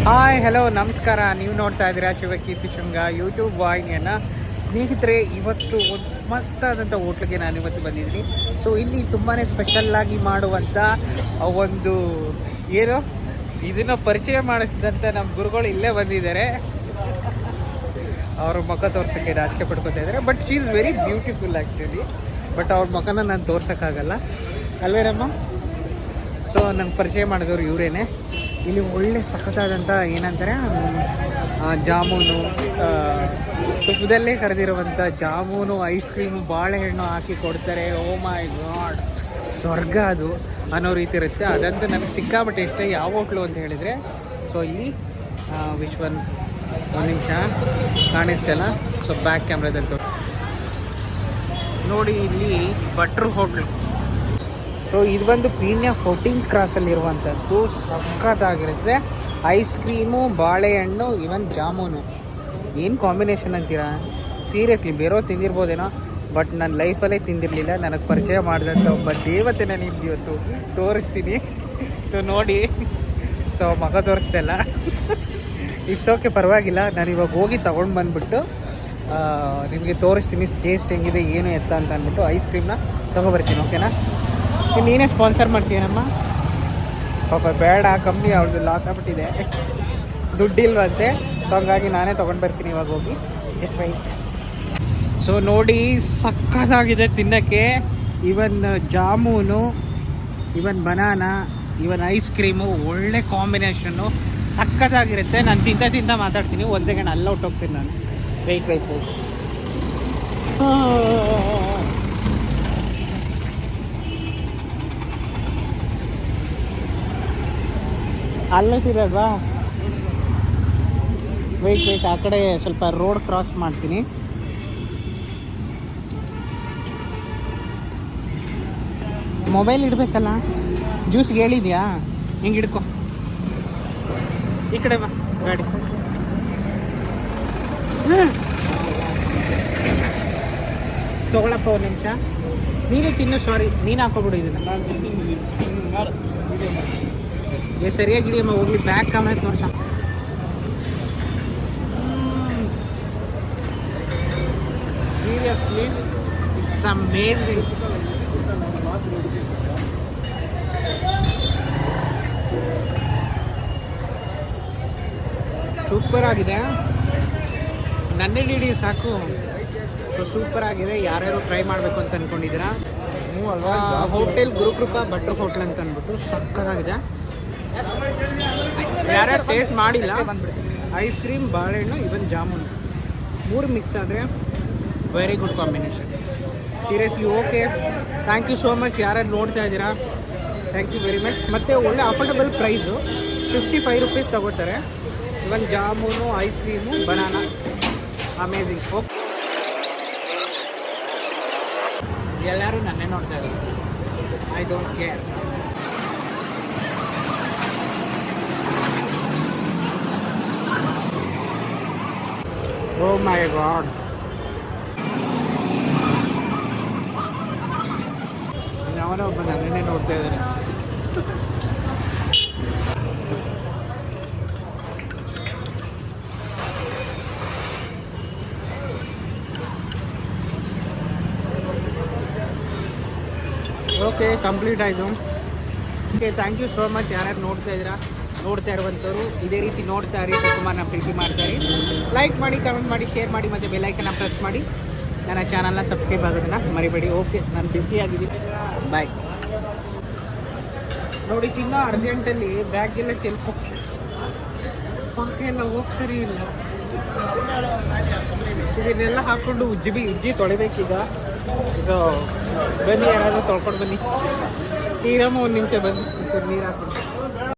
Hi hello ನಮಸ್ಕಾರ. ನೀವು ನೋಡ್ತಾ ಇದ್ದೀರಾ ಶಿವಕೀರ್ತಿ ಶೃಂಗ ಯೂಟ್ಯೂಬ್ ವಾಹಿನಿಯನ್ನು. ಸ್ನೇಹಿತರೆ, ಇವತ್ತು ಒಂದು ಮಸ್ತಾದಂಥ ಹೋಟ್ಲಿಗೆ ನಾನು ಇವತ್ತು ಬಂದಿದ್ದೀನಿ. ಸೊ ಇಲ್ಲಿ ತುಂಬಾ ಸ್ಪೆಷಲ್ಲಾಗಿ ಮಾಡುವಂಥ ಒಂದು ಏನು ಇದನ್ನು ಪರಿಚಯ ಮಾಡಿಸಿದಂಥ ನಮ್ಮ ಗುರುಗಳು ಇಲ್ಲೇ ಬಂದಿದ್ದಾರೆ. ಅವ್ರ ಮುಖ ತೋರ್ಸೋಕ್ಕೆ ರಾಜಕೀಯ ಪಡ್ಕೊತಾ ಇದ್ದಾರೆ. But she is very beautiful actually. But ಅವ್ರ ಮುಖನ ನಾನು ತೋರ್ಸೋಕ್ಕಾಗಲ್ಲ ಅಲ್ವೇನಮ್ಮ. ಸೊ ನಂಗೆ ಪರಿಚಯ ಮಾಡಿದವರು ಇವರೇನೆ. ಇಲ್ಲಿ ಒಳ್ಳೆ ಸಖತ್ತಾದಂಥ ಏನಂತಾರೆ ಜಾಮೂನು, ತುಪ್ಪದಲ್ಲೇ ಕರೆದಿರುವಂಥ ಜಾಮೂನು, ಐಸ್ ಕ್ರೀಮು, ಬಾಳೆಹಣ್ಣು ಹಾಕಿ ಕೊಡ್ತಾರೆ. ಓ ಮೈ ಗಾಡ್, ಸ್ವರ್ಗ ಅದು ಅನ್ನೋ ರೀತಿ ಇರುತ್ತೆ. ಅದಂತೂ ನನಗೆ ಸಿಕ್ಕಾಪಟ್ಟೆ ಇಷ್ಟ. ಯಾವ ಹೋಟ್ಲು ಅಂತ ಹೇಳಿದರೆ, ಸೊ ಇಲ್ಲಿ ವಿಚ್ ಒಂದು ನಿಮಿಷ ಕಾಣಿಸ್ತಲ್ಲ. ಸೊ ಬ್ಯಾಕ್ ಕ್ಯಾಮ್ರಾದಂತೂ ನೋಡಿ, ಇಲ್ಲಿ ಭಟ್ರು ಹೋಟ್ಲು. ಸೊ ಇದು ಬಂದು ಪೀಣ್ಯ 14th ಕ್ರಾಸಲ್ಲಿರುವಂಥದ್ದು. ಸಖತ್ತಾಗಿರುತ್ತೆ. ಐಸ್ ಕ್ರೀಮು, ಬಾಳೆಹಣ್ಣು, ಇವನ್ ಜಾಮೂನು. ಏನು ಕಾಂಬಿನೇಷನ್ ಅಂತೀರಾ? ಸೀರಿಯಸ್ಲಿ ಬೇರೆಯವ್ರು ತಿಂದಿರ್ಬೋದೇನೋ, ಬಟ್ ನನ್ನ ಲೈಫಲ್ಲೇ ತಿಂದಿರಲಿಲ್ಲ. ನನಗೆ ಪರಿಚಯ ಮಾಡಿದಂಥ ಒಬ್ಬ ದೇವತೆ ನಾನು ಇವತ್ತು ತೋರಿಸ್ತೀನಿ. ಸೊ ನೋಡಿ, ಸೊ ಮಗ ತೋರಿಸ್ದಲ್ಲ, ಇಟ್ಸ್ ಓಕೆ, ಪರವಾಗಿಲ್ಲ. ನಾನು ಇವಾಗ ಹೋಗಿ ತೊಗೊಂಡು ಬಂದುಬಿಟ್ಟು ನಿಮಗೆ ತೋರಿಸ್ತೀನಿ ಟೇಸ್ಟ್ ಹೆಂಗಿದೆ, ಏನು ಎತ್ತ ಅಂತ ಅಂದ್ಬಿಟ್ಟು ಐಸ್ ಕ್ರೀಮ್ನ ತೊಗೊಬರ್ತೀನಿ. ಓಕೆನಾ? ನೀನೇ ಸ್ಪಾನ್ಸರ್ ಮಾಡ್ತೀನಮ್ಮ. ಪಾಪ ಬೇಡ, ಕಮ್ಮಿ, ಅವ್ರದ್ದು ಲಾಸ್ ಆಗ್ಬಿಟ್ಟಿದೆ, ದುಡ್ಡಿಲ್ವಂತೆ. ಸೊ ಹಂಗಾಗಿ ನಾನೇ ತೊಗೊಂಡು ಬರ್ತೀನಿ ಇವಾಗ ಹೋಗಿ. Just right. ಸೊ ನೋಡಿ, ಸಕ್ಕತ್ತಾಗಿದೆ ತಿನ್ನೋಕ್ಕೆ. ಇವನ್ ಜಾಮೂನು, ಇವನ್ ಬನಾನಾ, ಇವನ್ ಐಸ್ ಕ್ರೀಮು, ಒಳ್ಳೆ ಕಾಂಬಿನೇಷನ್ನು, ಸಕ್ಕತ್ತಾಗಿರುತ್ತೆ. ನಾನು ತಿಂತ ಮಾತಾಡ್ತೀನಿ. ಒಂದು ಸೆಕೆಂಡ್ ಅಲ್ಲ ಹೊಟ್ಟೋಗ್ತೀನಿ ನಾನು. ವೆಯ್ಟ್ ಅಲ್ಲತ್ತಿರಲ್ವಾ? ವೆಯ್ಟ್ ಆ ಕಡೆ ಸ್ವಲ್ಪ ರೋಡ್ ಕ್ರಾಸ್ ಮಾಡ್ತೀನಿ. ಮೊಬೈಲ್ ಇಡಬೇಕಲ್ಲ. ಜ್ಯೂಸ್ಗೆ ಹೇಳಿದ್ಯಾ? ಹಿಂಗೆ ಹಿಡ್ಕೊ, ಈ ಕಡೆ ಬಾ ಗಾಡಿ. ತೊಗೊಳಪ್ಪ ಒಂದು ನಿಮಿಷ. ನೀನೇ ತಿನ್ನು. ಸಾರಿ, ನೀನು ಹಾಕೋಬಿಡು ಇದನ್ನು. ಸರಿಯಾಗಿ ಹಿಡಿಯಮ್ಮ. ಹೋಗಿ ಬ್ಯಾಕ್ ಕ್ಯಾಮ್ರಾ ತೋರ್ಸ. Seriously it's amazing. ಸೂಪರ್ ಆಗಿದೆ. ನನ್ನೇ ಹಿಡಿ ಸಾಕು. ಸೊ ಸೂಪರ್ ಆಗಿದೆ. ಯಾರ್ಯಾರು ಟ್ರೈ ಮಾಡಬೇಕು ಅಂತ ಅಂದ್ಕೊಂಡಿದ್ದೀರಾ? ಅಲ್ವಾ? ಹೋಟೆಲ್ ಗುರುಕೃಪಾ ಭಟ್ರು ಹೋಟ್ಲ್ ಅಂತ ಅಂದ್ಬಿಟ್ಟು ಸಕ್ಕತ್ತಾಗಿದೆ. ಯಾರ್ಯಾರು ಟೇಸ್ಟ್ ಮಾಡಿಲ್ಲ, ಐಸ್ ಕ್ರೀಮ್, ಬಾಳೆಹಣ್ಣು, ಇವನ್ ಜಾಮೂನು 3 ಮಿಕ್ಸ್ ಆದರೆ very good combination. Seriously okay. Thank you so much. ಯಾರ್ಯಾರು ನೋಡ್ತಾ ಇದ್ದೀರಾ, ಥ್ಯಾಂಕ್ ಯು ವೆರಿ ಮಚ್. ಮತ್ತು ಒಳ್ಳೆ ಅಫೋರ್ಡಬಲ್ ಪ್ರೈಸು, 55 ರೂಪೀಸ್ ತಗೋತಾರೆ. Even jamun, ice cream, banana, amazing. Okay, ಎಲ್ಲರೂ ನನ್ನೇ ನೋಡ್ತಾ ಇದ್ದಾರೆ. I don't care. Oh my god, ಯಾವನೋ ಒಬ್ಬ ನನ್ನೇ ನೋಡ್ತಾ ಇದ್ದಾನೆ. ಓಕೆ, ಕಂಪ್ಲೀಟ್ ಆಯಿತು. Okay, thank you so much. ಯಾರ್ಯಾರು ನೋಡ್ತಾ ಇರುವಂಥವ್ರು ಇದೇ ರೀತಿ ನೋಡ್ತಾ ಇರಿ. ಸುಮಾರು ಪ್ರೀತಿ ಮಾಡ್ತಾರೆ. ಲೈಕ್ ಮಾಡಿ, ಕಮೆಂಟ್ ಮಾಡಿ, ಶೇರ್ ಮಾಡಿ, ಮತ್ತು ಬೆಲ್ಲೈಕನ್ನ ಪ್ರೆಸ್ ಮಾಡಿ. ನನ್ನ ಚಾನಲ್ನ ಸಬ್ಸ್ಕ್ರೈಬ್ ಆಗೋದನ್ನು ಮರಿಬೇಡಿ. ಓಕೆ, ನಾನು ಬ್ಯುಸಿ ಆಗಿದ್ದೀನಿ. ಬಾಯ್. ನೋಡಿ, ತಿನ್ನೋ ಅರ್ಜೆಂಟಲ್ಲಿ ಬ್ಯಾಗೆಲ್ಲ ಚೆಲ್ಕೊ ಪಕ್ಕ ಎಲ್ಲ ಹೋಗ್ತಾರೆ ಇಲ್ಲ. ಇದನ್ನೆಲ್ಲ ಹಾಕ್ಕೊಂಡು ಉಜ್ಜಿ ತೊಳಿಬೇಕೀಗ. ಇದು ಬನ್ನಿ, ಯಾರಾದರೂ ತೊಳ್ಕೊಂಡು ಬನ್ನಿ. ನೀರಮ್ಮ ಒಂದು ನಿಮಿಷ ಬಂದು ನೀರು ಹಾಕ್ಕೊಂಡು